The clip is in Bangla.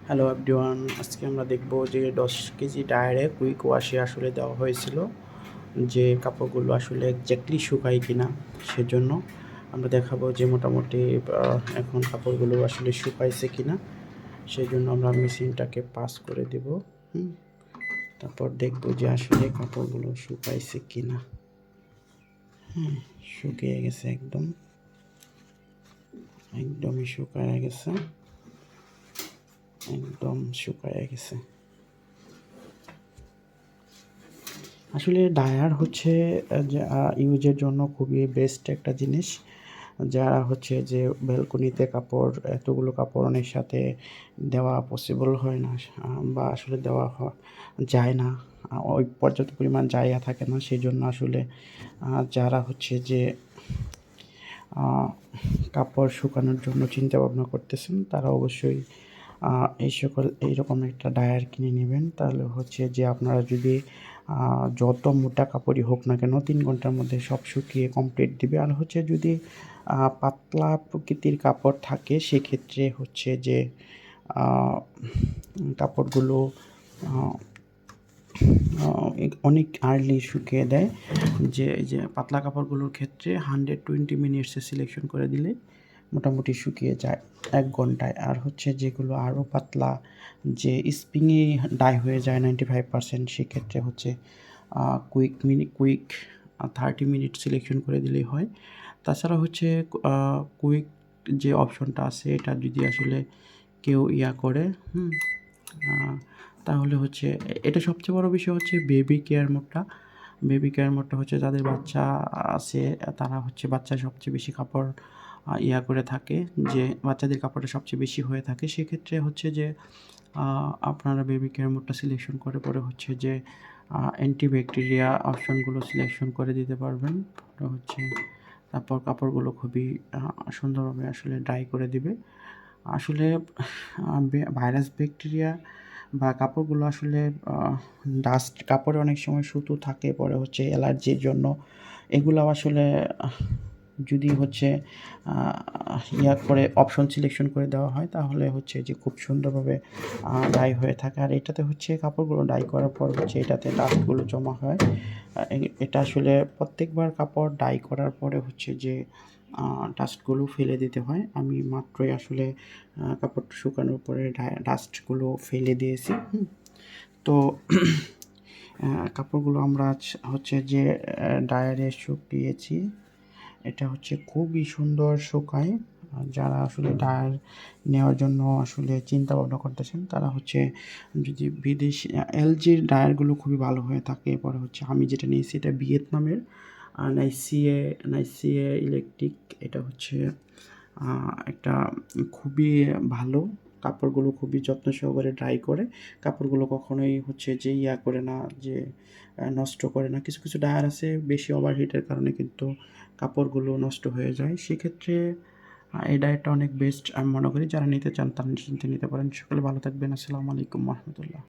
হ্যালো এভরিওয়ান, আজকে আমরা দেখব যে 10 কেজি টায়ারে কুইক ওয়াশে আসলে দেওয়া হয়েছিল যে কাপড়গুলো আসলে এক্স্যাক্টলি শুকায় কিনা। সেজন্য আমরা দেখাবো যে মোটামুটি এখন কাপড়গুলো আসলে শুকাইছে কিনা। সেই জন্য আমরা মেশিনটাকে পাস করে দেব। তারপর দেখব যে আসলে কাপড়গুলো শুকাইছে কিনা। শুকিয়ে গেছে, একদমই শুকায় গেছে, একদম শুকায় গেছে। আসলে ডায়ার হচ্ছে ইউজের জন্য খুবই বেস্ট একটা জিনিস। যারা হচ্ছে যে ব্যালকনিতে কাপড়, এতগুলো কাপড় অনেক সাথে দেওয়া পসিবল হয় না, বা আসলে দেওয়া যায় না, ওই পর্যাপ্ত পরিমাণ জায়গা থাকে না। সেই জন্য আসলে যারা হচ্ছে যে কাপড় শুকানোর জন্য চিন্তা ভাবনা করতেছেন, তারা অবশ্যই এইরকম একটা ডায়ার কিনে নেবেন। তাহলে হচ্ছে যে আপনারা যদি যত মোটা কাপড়ই হোক না কেন 3 ঘন্টার মধ্যে সব শুকিয়ে কমপ্লিট দিবে। আর হচ্ছে যদি পাতলা প্রকৃতির কাপড় থাকে, সেক্ষেত্রে হচ্ছে যে কাপড়গুলো অনেক আর্লি শুকিয়ে দেয়। যে পাতলা কাপড়গুলোর ক্ষেত্রে 120 মিনিটসে সিলেকশন করে দিলে মোটামুটি শুকিয়ে যায় 1 ঘন্টায়। আর হচ্ছে যেগুলো আরও পাতলা, যে স্প্রিংয়ে ডাই হয়ে যায় 95%, সেক্ষেত্রে হচ্ছে কুইক 30 মিনিট সিলেকশন করে দিলেই হয়। তাছাড়া হচ্ছে কুইক যে অপশনটা আছে, এটা যদি আসলে কেউ করে তাহলে হচ্ছে এটা সবচেয়ে বড় বিষয় হচ্ছে বেবি কেয়ার মোডটা। বেবি কেয়ার মোডটা হচ্ছে যাদের বাচ্চা আছে, তারা হচ্ছে বাচ্চার সবচেয়ে বেশি কাপড় করে থাকে, যে বাচ্চাদের কাপড়টা সবচেয়ে বেশি হয়ে থাকে। সেক্ষেত্রে হচ্ছে যে আপনারা বেবি কেয়ার মোডটা সিলেকশন করে পরে হচ্ছে যে অ্যান্টিব্যাকটেরিয়া অপশনগুলো সিলেকশন করে দিতে পারবেন। হচ্ছে তারপর কাপড়গুলো খুবই সুন্দরভাবে আসলে ড্রাই করে দিবে। আসলে ভাইরাস ব্যাকটেরিয়া বা কাপড়গুলো আসলে ডাস্ট, কাপড়ে অনেক সময় সুতো থাকে, পরে হচ্ছে অ্যালার্জির জন্য এগুলো আসলে যদি হচ্ছে করে অপশন সিলেকশন করে দেওয়া হয়, তাহলে হচ্ছে যে খুব সুন্দরভাবে ডাই হয়ে থাকে। আর এটাতে হচ্ছে কাপড়গুলো ডাই করার পর হচ্ছে এটাতে ডাস্টগুলো জমা হয়। এটা আসলে প্রত্যেকবার কাপড় ডাই করার পরে হচ্ছে যে ডাস্টগুলো ফেলে দিতে হয়। আমি মাত্রই আসলে কাপড়টা শুকানোর পরে ডাস্টগুলো ফেলে দিয়েছি। তো কাপড়গুলো আমরা হচ্ছে যে ড্রায়ারে শুকিয়েছি, এটা হচ্ছে খুবই সুন্দর শুকায়। যারা আসলে ডায়ার নেওয়ার জন্য আসলে চিন্তা ভাবনা করতেছেন, তারা হচ্ছে যদি বিদেশি এলজির ডায়ারগুলো খুবই ভালো হয়ে থাকে। এরপরে হচ্ছে আমি যেটা নিয়েছি, এটা ভিয়েতনামের নাইসিয়ে ইলেকট্রিক। এটা হচ্ছে একটা খুবই ভালো, কাপড়গুলো খুবই যত্ন সহকারে ড্রাই করে। কাপড়গুলো কখনোই হচ্ছে যে করে না, যে নষ্ট করে না। কিছু কিছু ডায়ার আছে বেশি ওভারহিটের কারণে কিন্তু কাপড়গুলো নষ্ট হয়ে যায়। সেক্ষেত্রে এই ডায়ারটা অনেক বেস্ট আমি মনে করি। যারা নিতে চান তারা নিশ্চিন্তে নিতে পারেন। সকলে ভালো থাকবেন। আসসালামু আলাইকুম ওয়া রাহমাতুল্লাহ।